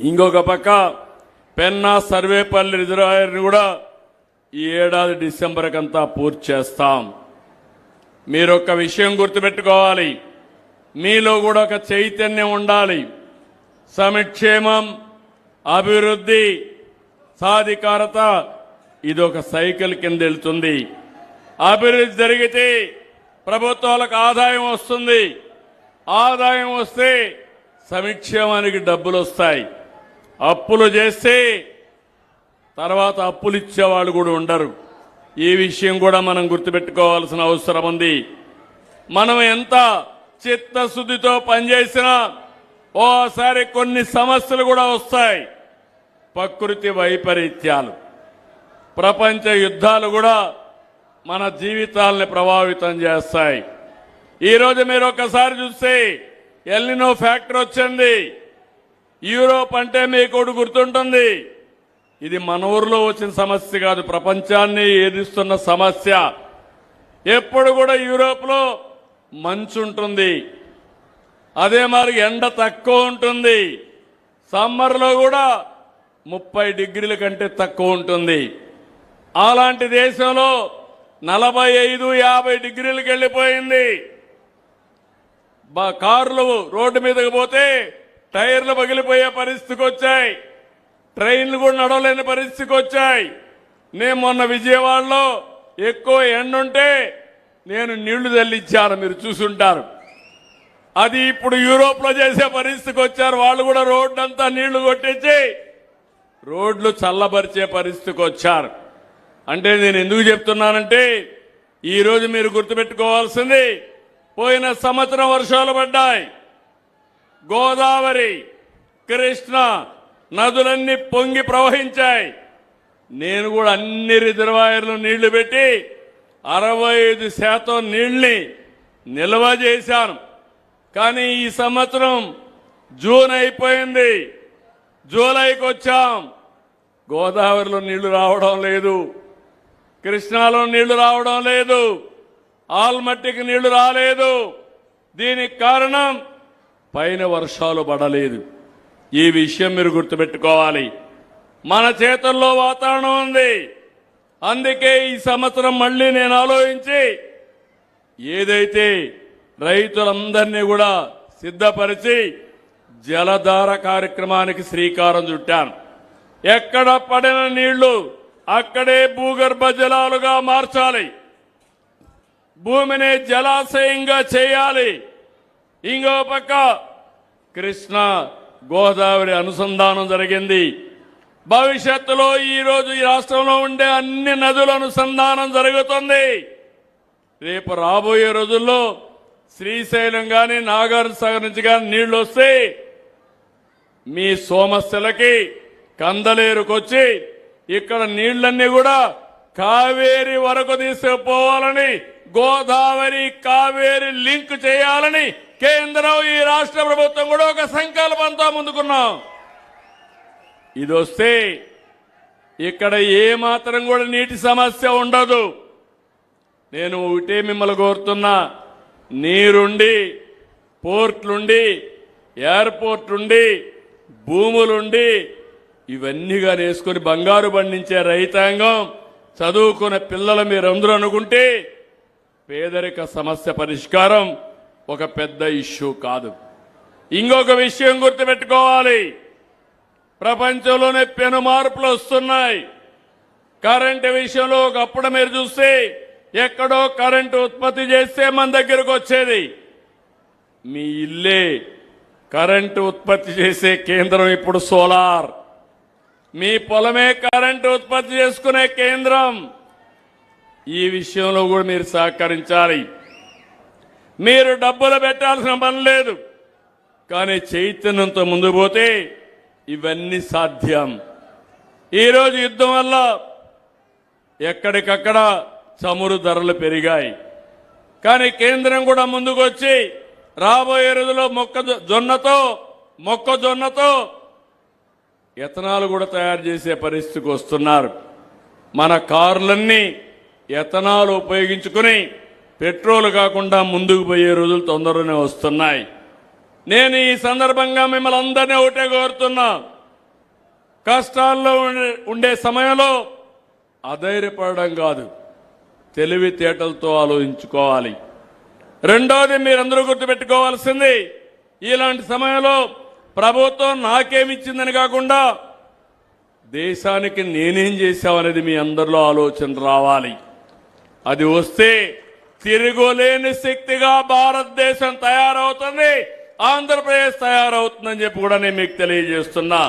ఇంకొక పక్క పెన్నా సర్వేపల్లి రిజర్వాయర్ని కూడా ఈ ఏడాది డిసెంబర్కంతా పూర్తి చేస్తాం. మీరొక్క విషయం గుర్తుపెట్టుకోవాలి, మీలో కూడా ఒక చైతన్యం ఉండాలి. సంక్షేమం, అభివృద్ధి, సాధికారత ఇదొక సైకిల్ కింద వెళ్తుంది. అభివృద్ధి జరిగితే ప్రభుత్వాలకు ఆదాయం వస్తుంది, ఆదాయం వస్తే సంక్షేమానికి డబ్బులు వస్తాయి. అప్పులు చేస్తే తర్వాత అప్పులు ఇచ్చేవాళ్ళు కూడా ఉండరు. ఈ విషయం కూడా మనం గుర్తుపెట్టుకోవాల్సిన అవసరం ఉంది. మనం ఎంత చిత్తశుద్ధితో పనిచేసినా ఓసారి కొన్ని సమస్యలు కూడా వస్తాయి. ప్రకృతి వైపరీత్యాలు, ప్రపంచ యుద్ధాలు కూడా మన జీవితాలని ప్రభావితం చేస్తాయి. ఈరోజు మీరు ఒక్కసారి చూస్తే ఎల్నినో ఫ్యాక్టర్ వచ్చింది. యూరోప్ అంటే మీకు ఒకటి గుర్తుంటుంది, ఇది మన ఊర్లో వచ్చిన సమస్య కాదు, ప్రపంచాన్ని ఏదిస్తున్న సమస్య. ఎప్పుడు కూడా యూరోప్లో మంచు ఉంటుంది, అదే మరి ఎండ తక్కువ ఉంటుంది. సమ్మర్లో కూడా 30 డిగ్రీల కంటే తక్కువ ఉంటుంది. అలాంటి దేశంలో 45-50 డిగ్రీలకు వెళ్ళిపోయింది. కార్లు రోడ్డు మీదకి పోతే టైర్లు పగిలిపోయే పరిస్థితికి వచ్చాయి, ట్రైన్లు కూడా నడవలేని పరిస్థితికి వచ్చాయి. నేను మొన్న విజయవాడలో ఎక్కువ ఎండుంటే నేను నీళ్లు తల్లించాను, మీరు చూసుంటారు. అది ఇప్పుడు యూరోప్లో చేసే పరిస్థితికి వచ్చారు. వాళ్ళు కూడా రోడ్డు అంతా నీళ్లు కొట్టించి రోడ్లు చల్లబరిచే పరిస్థితికి వచ్చారు. అంటే నేను ఎందుకు చెప్తున్నానంటే ఈరోజు మీరు గుర్తుపెట్టుకోవాల్సింది, పోయిన సంవత్సరం వర్షాలు పడ్డాయి, గోదావరి, కృష్ణ నదులన్నీ పొంగి ప్రవహించాయి. నేను కూడా అన్ని రిజర్వాయర్లు నీళ్లు పెట్టి 65% నీళ్ని నిల్వ చేశాను. కానీ ఈ సంవత్సరం జూన్ అయిపోయింది, జూలైకి వచ్చాం, గోదావరిలో నీళ్లు రావడం లేదు, కృష్ణాలో నీళ్లు రావడం లేదు, ఆల్మట్టికి నీళ్లు రాలేదు. దీనికి కారణం పైన వర్షాలు పడలేదు. ఈ విషయం మీరు గుర్తుపెట్టుకోవాలి. మన చేతుల్లో వాతావరణం ఉంది. అందుకే ఈ సంవత్సరం మళ్ళీ నేను ఆలోచించి ఏదైతే రైతులందరినీ కూడా సిద్ధపరిచి జలధార కార్యక్రమానికి శ్రీకారం చుట్టాను. ఎక్కడ పడిన నీళ్లు అక్కడే భూగర్భ జలాలుగా మార్చాలి, భూమిని జలాశయంగా చేయాలి. ఇంకో పక్క కృష్ణ గోదావరి అనుసంధానం జరిగింది. భవిష్యత్తులో ఈరోజు ఈ రాష్ట్రంలో ఉండే అన్ని నదుల అనుసంధానం జరుగుతుంది. రేపు రాబోయే రోజుల్లో శ్రీశైలం కానీ నాగార్జున సాగర్ నుంచి కానీ నీళ్లు వస్తే మీ సోమస్యలకి కందలేరుకొచ్చి ఇక్కడ నీళ్లన్నీ కూడా కావేరి వరకు తీసుకుపోవాలని, గోదావరి కావేరి లింక్ చేయాలని కేంద్రం ఈ రాష్ట్ర ప్రభుత్వం కూడా ఒక సంకల్పంతో ముందుకున్నాం. ఇది వస్తే ఇక్కడ ఏ మాత్రం కూడా నీటి సమస్య ఉండదు. నేను ఒకటే మిమ్మల్ని కోరుతున్నా, నీరుండి, పోర్ట్లుండి, ఎయిర్పోర్ట్ ఉండి, భూములుండి ఇవన్నీగా వేసుకుని బంగారు పండించే రైతాంగం, చదువుకునే పిల్లలు మీరందరూ అనుకుంటే పేదరిక సమస్య పరిష్కారం ఒక పెద్ద ఇష్యూ కాదు. ఇంకొక విషయం గుర్తుపెట్టుకోవాలి, ప్రపంచంలోనే పెను మార్పులు వస్తున్నాయి. కరెంటు విషయంలో ఒకప్పుడు మీరు చూస్తే ఎక్కడో కరెంటు ఉత్పత్తి చేస్తే మన దగ్గరకు వచ్చేది. మీ ఇల్లే కరెంటు ఉత్పత్తి చేసే కేంద్రం ఇప్పుడు సోలార్. మీ పొలమే కరెంటు ఉత్పత్తి చేసుకునే కేంద్రం. ఈ విషయంలో కూడా మీరు సహకరించాలి. మీరు డబ్బులు పెట్టాల్సిన పని లేదు, కానీ చైతన్యంతో ముందు పోతే ఇవన్నీ సాధ్యం. ఈరోజు యుద్ధం వల్ల ఎక్కడికక్కడ చమురు ధరలు పెరిగాయి, కానీ కేంద్రం కూడా ముందుకు వచ్చి రాబోయే రోజుల్లో మొక్కజొన్నతో ఎథనాల్ కూడా తయారు చేసే పరిస్థితికి వస్తున్నారు. మన కార్లన్నీ ఎథనాల్ ఉపయోగించుకుని పెట్రోల్ కాకుండా ముందుకు పోయే రోజులు తొందరగానే వస్తున్నాయి. నేను ఈ సందర్భంగా మిమ్మల్ని అందరినీ ఒకటే కోరుతున్నా, కష్టాల్లో ఉండే సమయంలో అధైర్యపడడం కాదు, తెలివితేటలతో ఆలోచించుకోవాలి. రెండోది మీరందరూ గుర్తుపెట్టుకోవాల్సింది, ఇలాంటి సమయంలో ప్రభుత్వం నాకేమిచ్చిందని కాకుండా దేశానికి నేనేం చేశామనేది మీ అందరిలో ఆలోచన రావాలి. అది వస్తే తిరుగులేని శక్తిగా భారతదేశం తయారవుతుంది, ఆంధ్రప్రదేశ్ తయారవుతుందని చెప్పి కూడా నేను మీకు తెలియజేస్తున్నా.